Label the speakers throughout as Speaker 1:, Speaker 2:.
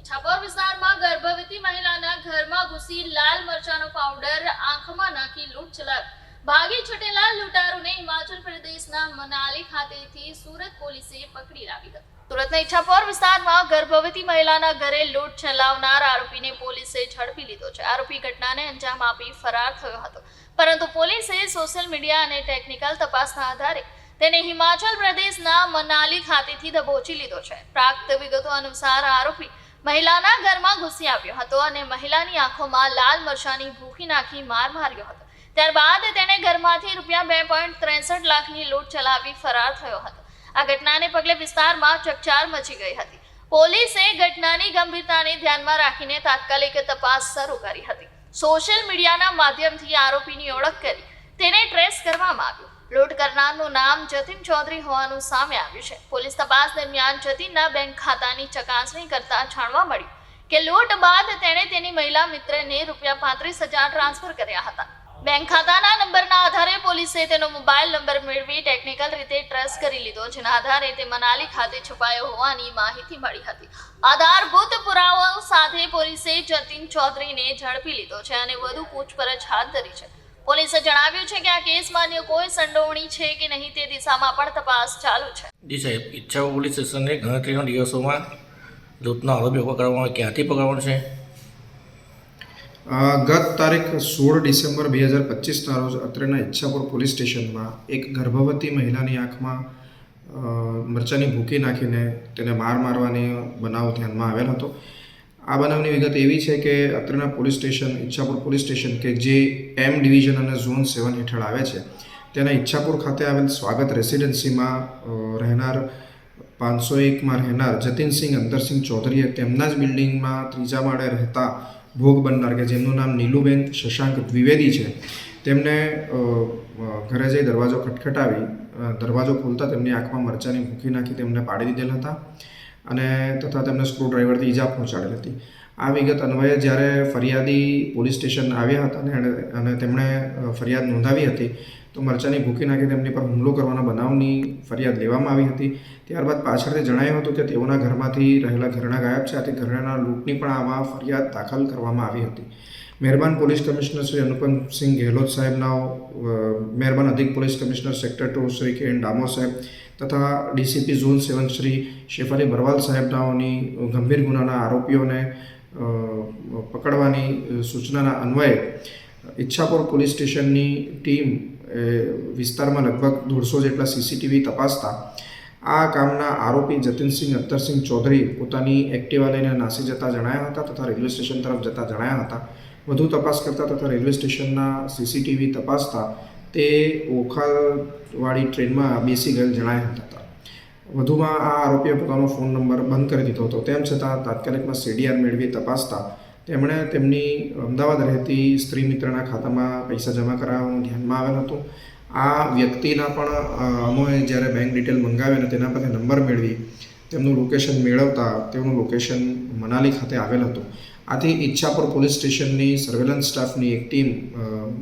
Speaker 1: ઈચ્છાપોર વિસ્તારમાં ગર્ભવતી મહિલાના ઘરમાં ઘૂસી લાલ મરચાનો પાવડર આંખમાં નાખી લૂંટ ચલાવી ભાગી છૂટેલા લૂંટારોને હિમાચલ પ્રદેશના મનાલી ખાતેથી સુરત પોલીસે પકડી લાવી હતી। સુરતના ઈચ્છાપોર વિસ્તારમાં ગર્ભવતી મહિલાના ઘરે લૂંટ ચલાવનાર આરોપીને પોલીસે ઝડપી લીધો છે। આરોપી ઘટનાને અંજામ આપી ફરાર થયો હતો, પરંતુ પોલીસે સોશિયલ મીડિયા અને ટેકનિકલ તપાસના આધારે તેને હિમાચલ પ્રદેશના મનાલી ખાતેથી દબોચી લીધો છે। પ્રાપ્ત વિગતો અનુસાર આરોપી મહિલાના ઘરમાં ઘૂસી આવ્યો હતો અને મહિલાની આંખોમાં લાલ મરચાની ભૂકી નાખી માર માર્યો હતો। ત્યારબાદ તેણે ઘરમાંથી ₹2.63 લાખની લૂંટ ચલાવી ફરાર થયો હતો। આ ઘટનાને પગલે વિસ્તારમાં ચકચાર મચી ગઈ હતી। પોલીસે ઘટનાની ગંભીરતાને ધ્યાનમાં રાખીને તાત્કાલિક તપાસ શરૂ કરી હતી। સોશિયલ મીડિયાના માધ્યમથી આરોપીની ઓળખ કરી તેને ટ્રેસ કરવામાં આવ્યો। લૂંટ કરનારનું નામ જતીન ચૌધરી હોવાનું સામે આવ્યું છે। પોલીસ તપાસ દરમિયાન જતીનના બેંક ખાતાની ચકાસણી કરતા જાણવા મળ્યું કે લૂંટ બાદ તેણે તેની મહિલા મિત્રને ₹35,000 ટ્રાન્સફર કર્યા હતા। બેંક ખાતાના નંબરના આધારે પોલીસે તેનો મોબાઈલ નંબર મેળવી ટેકનિકલ રીતે ટ્રેસ કરી લીધો, જેના આધારે તે મનાલી ખાતે છુપાયો હોવાની માહિતી મળી હતી। આધારભૂત પુરાવાઓ સાથે પોલીસે જતીન ચૌધરીને ઝડપી લીધો છે અને વધુ પૂછપરછ હાથ ધરી છે। પોલીસે જણાવ્યું છે કે આ કેસમાં અન્ય કોઈ સંડોવણી છે કે નહીં તે દિશામાં પણ તપાસ ચાલુ છે।
Speaker 2: જી સાહેબ, ઈચ્છાપોર પોલીસ સ્ટેશનને ગણતરીના દિવસોમાં લૂંટના આરોપીઓ પકડવામાં ક્યાંથી પકડવાનું છે?
Speaker 3: ગત તારીખ 16 ડિસેમ્બર 2025ના રોજ અત્રેના ઈચ્છાપોર પોલીસ સ્ટેશનમાં એક ગર્ભવતી મહિલાની આંખમાં મરચાની ભૂકી નાખીને તેને મારવાની બનાવ ધ્યાનમાં આવેલ હતો। આ બનાવની વિગત એવી છે કે અત્રેના police station Ichhapor police station કે જે એમ ડિવિઝન અને ઝોન 7 હેઠળ આવે છે, તેના ઈચ્છાપોર ખાતે આવેલ સ્વાગત રેસિડેન્સીમાં રહેનાર 501માં રહેનાર જતીનસિંહ અંતરસિંહ ચૌધરીએ તેમના જ બિલ્ડિંગમાં ત્રીજા માળે રહેતા ભોગ બનનાર કે જેમનું નામ નીલુબેન શશાંક દ્વિવેદી છે, તેમને ઘરે જઈ દરવાજો ખટખટાવી દરવાજો ખોલતા તેમની આંખમાં મરચાની ભૂકી નાખી તેમને પાડી દીધેલ હતા અને તથા તેમને સ્ક્રૂડ્રાઈવરથી ઈજા પહોંચાડેલ હતી। આ વિગત અન્વયે જ્યારે ફરિયાદી પોલીસ સ્ટેશન આવ્યા હતા અને તેમણે ફરિયાદ નોંધાવી હતી તો મરચાની ભૂકી નાખી તેમની પર હુમલો કરવાના બનાવની ફરિયાદ લેવામાં આવી હતી। ત્યારબાદ પાછળથી જણાયું હતું કે તેઓના ઘરમાંથી રહેલા ઘરેણાં ગાયબ છે, આથી ઘરેણાં લૂંટની પણ આમાં ફરિયાદ દાખલ કરવામાં આવી હતી। મહેરબાન પોલીસ કમિશનર શ્રી અનુપમસિંહ ગેહલોત સાહેબના મહેરબાન અધિક પોલીસ કમિશનર સેક્ટર 2 શ્રી કે એન ડામોર સાહેબ તથા ડીસીપી ઝોન 7 શ્રી શેફાલી બરવાલ સાહેબનાઓની ગંભીર ગુનાના આરોપીઓને પકડવાની સૂચનાના અન્વયે ઈચ્છાપોર પોલીસ સ્ટેશનની ટીમ વિસ્તારમાં લગભગ 150 જેટલા સીસીટીવી તપાસતા આ કામના આરોપી જતીનસિંહ અંતરસિંહ ચૌધરી પોતાની એક્ટિવા લઈને નાસી જતા જણાયા હતા તથા રેલવે સ્ટેશન તરફ જતા જણાયા હતા। વધુ તપાસ કરતા તથા રેલવે સ્ટેશનના સીસીટીવી તપાસતા તે ઓખાવાળી ટ્રેનમાં બેસી ગયેલ જણાયા હતા। વધુમાં આ આરોપીએ પોતાનો ફોન નંબર બંધ કરી દીધો હતો, તેમ છતાં તાત્કાલિકમાં CDR મેળવી તપાસતા તેમણે તેમની અમદાવાદ રહેતી સ્ત્રી મિત્રના ખાતામાં પૈસા જમા કરાવવાનું ધ્યાનમાં આવેલ હતું। આ વ્યક્તિના પણ અમોએ જ્યારે બેંક ડિટેલ મંગાવી અને તેના પરથી નંબર મેળવી તેમનું લોકેશન મેળવતા તેઓનું લોકેશન મનાલી ખાતે આવેલ હતું। આથી ઈચ્છાપોર પોલીસ સ્ટેશનની સર્વેલન્સ સ્ટાફની એક ટીમ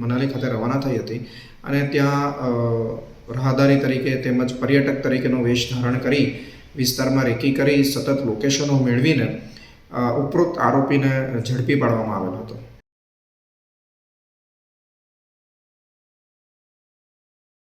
Speaker 3: મનાલી ખાતે રવાના થઈ હતી અને ત્યાં રાહદારી તરીકે તેમજ પર્યટક તરીકેનો વેશ ધારણ કરી વિસ્તારમાં રેકી કરી સતત લોકેશનો મેળવીને ઉપરોક્ત આરોપીને ઝડપી પાડવામાં આવેલો હતો।